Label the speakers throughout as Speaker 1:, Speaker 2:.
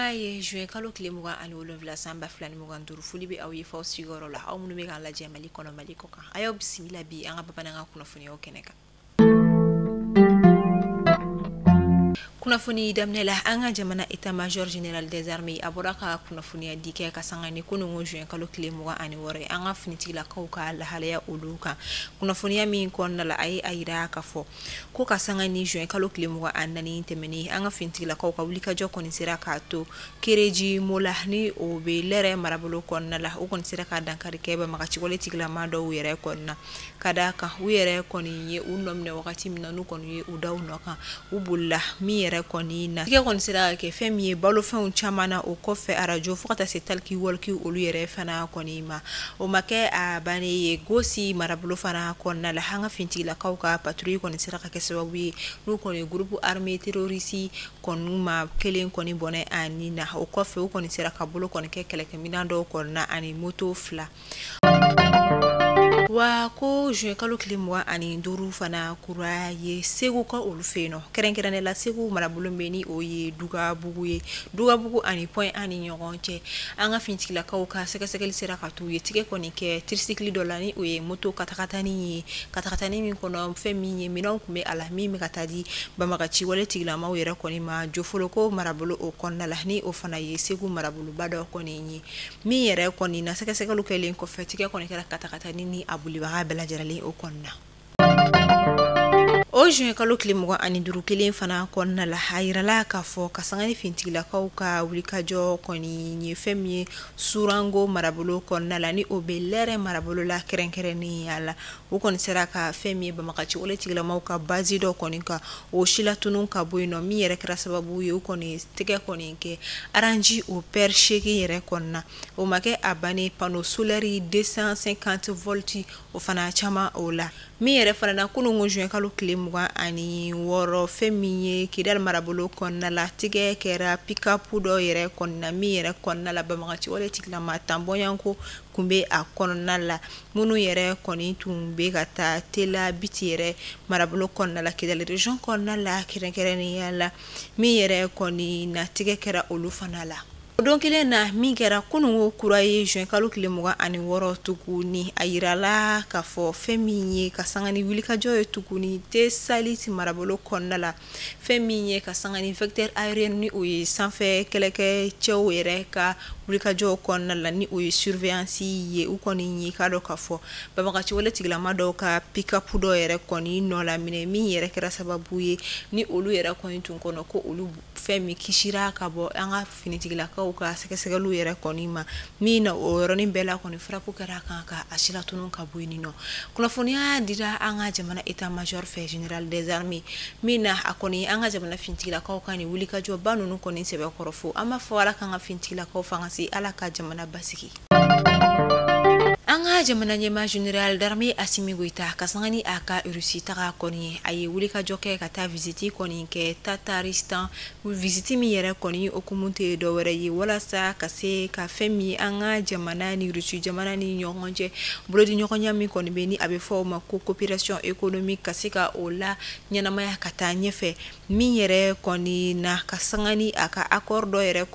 Speaker 1: kura ye juin kalo kile mugan ani wolonwula samba filani mugan duru foli be aw ye faw sigoro la aw munu be kan lajɛ Mali kɔnɔ Mali kɔ kan ayo bisimila bi an ka bamanankan kunnafoniyaw kɛnɛ kan. Kunnafoni daminɛ la an ka jamana état major général des armées a bɔra ka kunnafoniya di kɛ ka sanga ni kunungo juin kalo kile mugan ani wɔɔrɔ an ka finitigilakaw ka lahalaya olu kan. Kunnafoniya min kɔnɔna la a ye a yira k'a fɔ ko ka sanga ni juin kalo kile mugan ani naani tɛmɛni an ka finitigilakaw ka wulikajɔ kɔni sera k'a to kereji mola ni o be lɛrɛ marabolo kɔnɔna la o kɔni sera ka dankari kɛ bamagaciwale tigilama dɔw yɛrɛ kɔnɔna ka da kan u yɛrɛ kɔni ye u nɔminɛ wagati min na n'u kɔni ye u daw nɔ kan u bolila min yɛrɛ kɔni na tigɛ kɔni sera ka kɛ fɛn min ye balofɛnw caman na o kɔfɛ arajo fo ka taa se taliki waliki olu yɛrɛ fana kɔni ma o ma kɛ a bannen ye gosi marabolo fana kɔnɔna la an ka finitigilakaw ka patrouille kɔni sera ka kɛ sababu ye n'u kɔni groupe armé terroriste kɔni ma kelen kɔni bɔnɛ ani na o kɔfɛ u kɔni sera ka bolo kɔni kɛ kɛlɛkɛminan dɔw kɔni na ani moto fila. Wa ko juin kalo kile mugan ani duuru fana kura ye Segu ka olu fe yen nɔ kɛrɛnkɛrɛnnenya la Segu marabolo bɛ ni o ye Dugabugu ye Dugabugu ani Point A ni ɲɔgɔn cɛ an ka finitigilakaw ka sɛgɛsɛgɛli sera ka t'u ye tigɛ kɔni kɛ tricycle dɔ la ni o ye moto katakatani ye katakatani min kɔnɔ fɛn min ye minɛnw kun bɛ a la min bɛ ka taa di bamagaciwale tigilamaw yɛrɛ kɔni ma Jofoloko marabolo o kɔnɔna la ni o fana ye Segu maraboloba dɔ kɔni ye min yɛrɛ kɔni na sɛgɛsɛgɛliw kɛlen kɔfɛ tigɛ kɔni kɛra katakatani ni a bolibaga bɛɛ lajɛlen o kɔnɔna. O juin kalo kile mugan ani duuru kelen fana kɔnɔna la a yirala k'a fɔ ka sanga ni finitigilakaw ka wulikajɔ kɔni ye fɛn min ye Surango marabolo kɔnɔna la ni o bɛ lɛrɛ marabolo la kɛrɛnkɛrɛnnenya la o kɔni sera ka fɛn min ye bamagaciwale tigilamaw ka base dɔ kɔni ka o silatunu ka bɔ yen nɔ min yɛrɛ kɛra sababu ye o kɔni tigɛ kɔni kɛ aranji o père Chege yɛrɛ kɔnɔna o ma kɛ a bannen panneau solaire 250 volts o fana caman o la min yɛrɛ fana na kunungo juin kalo kile mugan ani wɔɔrɔ fɛn min ye Kidal marabolo kɔnɔna la tigɛ kɛra pick-up dɔ yɛrɛ kɔnɔna min yɛrɛ kɔnɔna la bamagaciwale tigilama tanbɔɲanko kun bɛ a kɔnɔna la minnu yɛrɛ kɔni tun bɛ ka taa tela biti yɛrɛ marabolo kɔnɔna la Kidal région kɔnɔna la kɛrɛnkɛrɛnnenya la min yɛrɛ kɔni na tigɛ kɛra olu fana la. O don kelen na min kɛra kunungo kura ye juin kalo kile mugan ani wɔɔrɔ tuguni a yirala k'a fɔ fɛn min ye ka sanga ni wulikajɔ ye tuguni Tesalit marabolo kɔnɔna la fɛn min ye ka sanga ni vecteur aérien ni o ye sanfɛ kɛlɛkɛcɛw yɛrɛ ka wulikajɔ kɔnɔna la ni o ye surveillance ye u kɔni ye k'a dɔn k'a fɔ bamagaciwale tigilama dɔw ka pick-up dɔ yɛrɛ kɔni nɔ la minɛ min yɛrɛ kɛra sababu ye ni olu yɛrɛ kɔni tun kɔnɔ ko olu fɛn min kisira ka bɔ an ka finitigilakaw ka sɛgɛsɛgɛliw yɛrɛ kɔni ma min na o yɔrɔnin bɛɛ la kɔni frappe kɛra kan ka a silatunu ka bɔ yen nɔ kunnafoniya dira an ka jamana état major fɛ général des armées min na a kɔni an ka jamana finitigilakaw ka ni wulikajɔba ninnu kɔni sɛbɛkɔrɔ fo an b'a fɔ ala k'an ka finitigilakaw fanga se ala ka jamana basigi. An ka jamana ɲɛmaa général d'armée Assimi Goïta ka sanga ni a ka Russie taga kɔni a ye wulikajɔ kɛ ka taa visite kɔni kɛ Tataristan visite min yɛrɛ kɔni okumu tɛ dɔwɛrɛ ye walasa ka se ka fɛn min an ka jamana ni Russie jamana ni ɲɔgɔn cɛ bolodi ɲɔgɔnya min kɔni bɛ ni a bɛ fɔ o ma ko coopération économique ka se ka o la ɲɛnamaya ka taa ɲɛfɛ min yɛrɛ kɔni na ka sanga ni a ka accord dɔ yɛrɛ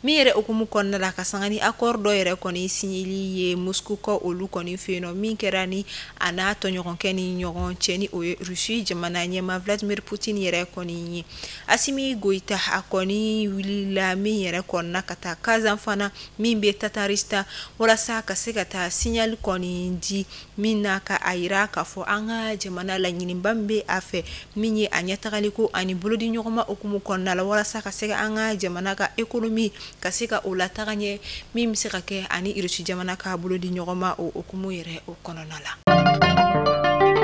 Speaker 1: min yɛrɛ okumu kɔnɔna la ka sanga ni accord dɔ yɛrɛ kɔni signeli ye Moscou kɔ olu kɔni fɛ yen nɔ min kɛra ni a n'a tɔɲɔgɔnkɛ ni ɲɔgɔn cɛ ni o ye Russie jamana ɲɛmaa Vladimir Poutine yɛrɛ kɔni ye Assimi Goïta a kɔni wulila min yɛrɛ kɔnɔna ka taa Kazan fana min bɛ Tataristan walasa ka se ka taa signal kɔni di min na ka a yira k'a fɔ an ka jamana laɲiniba min bɛ a fɛ min ye a ɲɛtagaliko ani bolodi ɲɔgɔnma okumu kɔnɔna la walasa ka se ka an ka jamana ka économie ka se ka o la taga ɲɛ min bɛ se ka kɛ ani Russie jamana ka bolodi ɲɔgɔnma o okumu yɛrɛ o kɔnɔna la.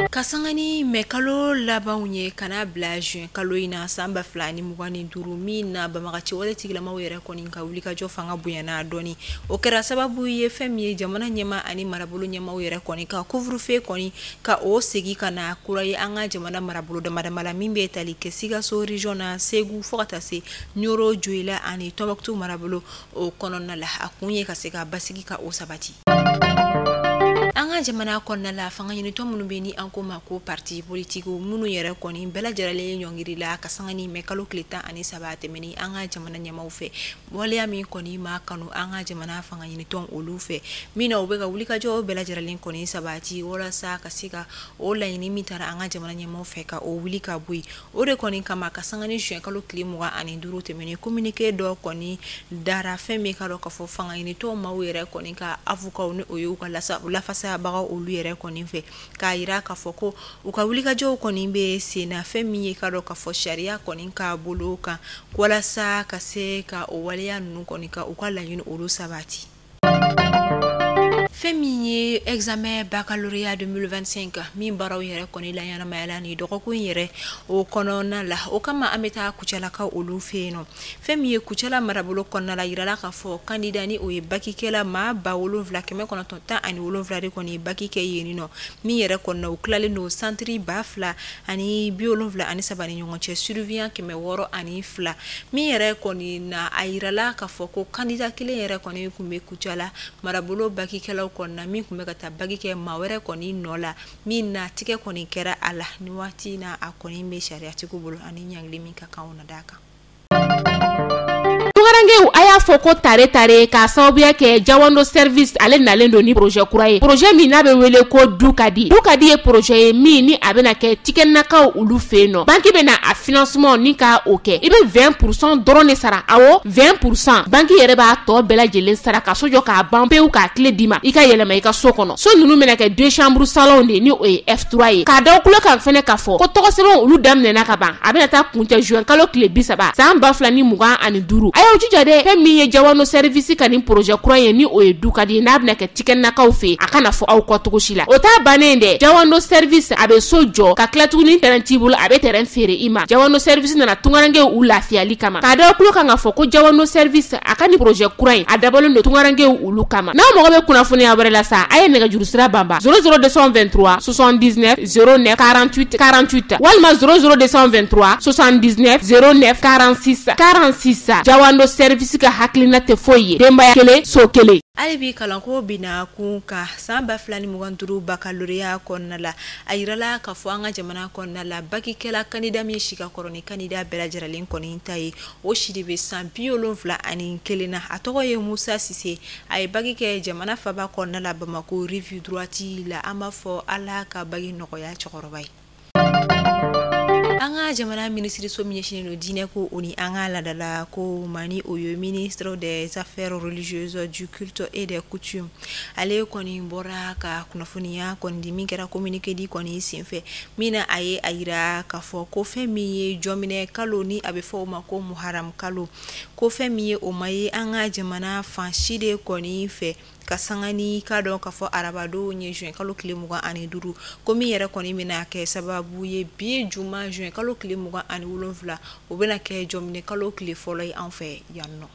Speaker 1: Ka sanga ni mɛ kalo labanw ye kana bila juin kalo in na san 2025 min na bamagaciwale tigilamaw yɛrɛ kɔni ka wulikajɔ fanga bonyana dɔɔni o kɛra sababu ye fɛn min ye jamana ɲɛmaa ani marabolo ɲɛmaaw yɛrɛ kɔni ka couvre-feu kɔni ka o segi ka na kura ye an ka jamana marabolo damadama la min bɛ tali kɛ Sikaso region na Segu fo ka taa se Nioro Joila ani Tɔnbɔkutu marabolo o kɔnɔna la a kun ye ka se ka basigi ka o sabati. An anga jamana konna la fanga yini to munu be ni anko mako parti politique munu yere koni bela jarale nyongiri la kasanga ni mekalo kleta ani sabate meni anga jamana nyama ufe wale ami koni ma kanu anga jamana fanga yini to olufe mina obega wulika jo bela jarale koni sabati wala sa kasika ola yini mitara anga jamana nyama ufe ka o wulika bui ore koni kama kasanga ni jwen kalo klimu ga ani duru te meni communiquer do koni dara femi kalo ka fo fanga yini to ma were koni ka avuka oni oyo ka la fasa baga olu yere koni fe ka ira ka fo ko ukawulika jo koni be sena femi kalo ka fo sharia koni ka boloka wala sa kase ka o wale ya nu koni ka ukala yini olu sabati Femi examen baccalauréat 2025 min baraw yere koni la yana mayala ni doko ko yere o kono na la o kama ameta kuchala ka olu feno Femi kuchala marabolo konna la yirala ka fo candidat ni o e bakikela ma ba wolo vla keme kono tonta ani wolo vla de koni bakike yeni no mi yere konna o klale no centri bafla ani biolo vla ani sabani nyongo che surveillant keme woro ani fla mi yere koni na ayirala ka fo ko candidat kile yere koni kumbe kuchala marabolo bakikela konna mi kumbe kata bagi ke mawere koni nola mi na tike koni kera ala ni wati na akoni me sharia tikubulu ani nyangli mi ka kauna daka
Speaker 2: Tugarange aya foko tare ka sababuya ke Jawando service ale nalendo ni projet kuraye projet mi na be wele ko Dukadi ye projet mi ni abena ke tiken nakaw ulu feno banki bena a financement ni ka oke ibe 20% drone sara awo 20% banki yere ba to bela jelen sara ka sojo ka bampe u ka clé dima ika yelema ika sokono so nunu mena ke 2 chambres salon de ni o F3 ye ka daw kulo kan fene ka fo ko to sebon ulu damne na ka ban abena ta kunte juin kalo clé bisaba samba flani muga ani duru ayo jijade femi ye Jawando service kanin projet kuraye ni o Dukadi na abna ke tiken nakaw fe akana fo aw ko togoshila o ta banende Jawando service abe sojo ka klatuni terentibul abe terrain fere ima Jawando service na tungarange u lafiali kama ka daw kulo kan fo ko Jawando service akani projet kuraye adabalo no tungarange ulu kama na mo be kuna fune abare la sa aye nega jurusira bamba 00223 79 09 48 48 walma 00223 79 09 46 46 Jawando service ka haklina te foye demba ya kele so kele
Speaker 1: alibi kalanko bina kunka samba flani muganduru baccalauréat konna la ayirala ka fo anga jamana konna la bakikela candidat mi shika koroni candidat bela jaralen koni tayi o shidi be sampiolo vla ani kelena atogo ye Musa Sise ay bakike jamana faba konna la Bamako review droiti la ama fo ala ka bagi nokoya chokorobai anga jamana ministre so minyeshine no dine ko oni anga la dala ko mani oyo ministre des affaires religieuses du culte et des coutumes ale koni mbora ka kunafunia kondi mingera communiqué di koni sinfe mina aye ayira ka fo ko femi jomine kaloni abe fo ma ko muharram kalo ko femi o maye anga jamana fanshide koni fe kasangani ka don ka fo arabado nye juin kalo klimuga ani duru komi yere koni mina ke sababu ye bi juma juin kalo klimuga ani wolonvla obena ke jomne kalo kli folay en fait yanno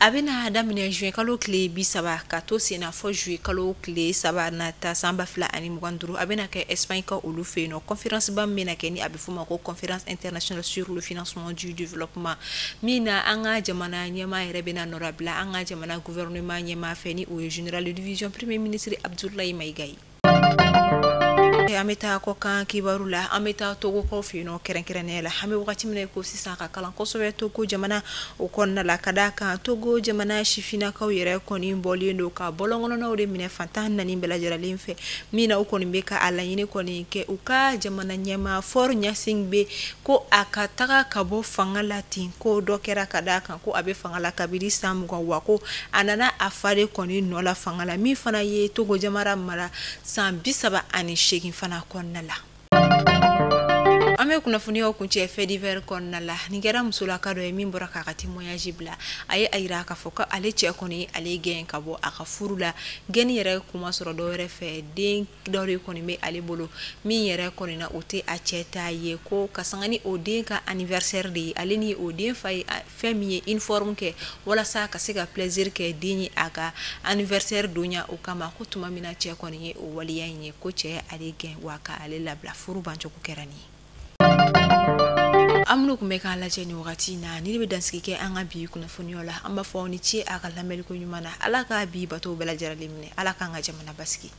Speaker 1: abena damine juin kalo kle bi saba ka to sena fo juin kalo kle saba na ta samba fla ani muganduru abena ke Espagne ka olu fe no conférence bam mena ke ni abifuma ko conférence internationale sur le financement du développement mina anga jamana nyama rebena norabla anga jamana gouvernement nyama fe ni o général de division premier ministre Abdoulaye Maïgaye ameta ko kan kibarula ameta togo ko fino kerenkerenela hame wakati mne ko sisa ka kalan ko sowe togo jamana o konna la kadaka togo jamana shifina ka yere ko ni mboli ndo ka bolongono na ode mine fantan na ni bela jara limfe mina o ko ni beka ala yini ko ni ke uka jamana nyama for nyasingbe ko akataka kabo fangala tin ko dokera kadaka ko abe fangala kabiri samugo wako anana afare ko ni no la fangala mi fana ye togo jamara mara san bisaba ani shekin fana konna la ame kuna funio kunche fait divers konna la nigera musula kado e mimbora kakati moyaji bla aye ayira ka foka ale che koni ale gen kabo aka furula gen yere kuma soro do refe den dori koni me ale bolo mi yere koni na ote a cheta ye ko kasangani ode ka anniversaire de ale ni ode fay famille informe ke wala sa ka siga plaisir ke dini aga anniversaire dunya o kama ko tuma mina che koni ye o waliya nye ko che ale gen waka ale labla furu bancho ko kerani amnu kun bɛ k'a lajɛ ni wagati na ni bɛ dansigi kɛ an ka bi kunnafoniyo la an b'a fɔ ni ce a ka lamɛnliko ɲuman na ala ka bi bato bɛɛ lajɛlen minɛ ala k'an ka jamana basigi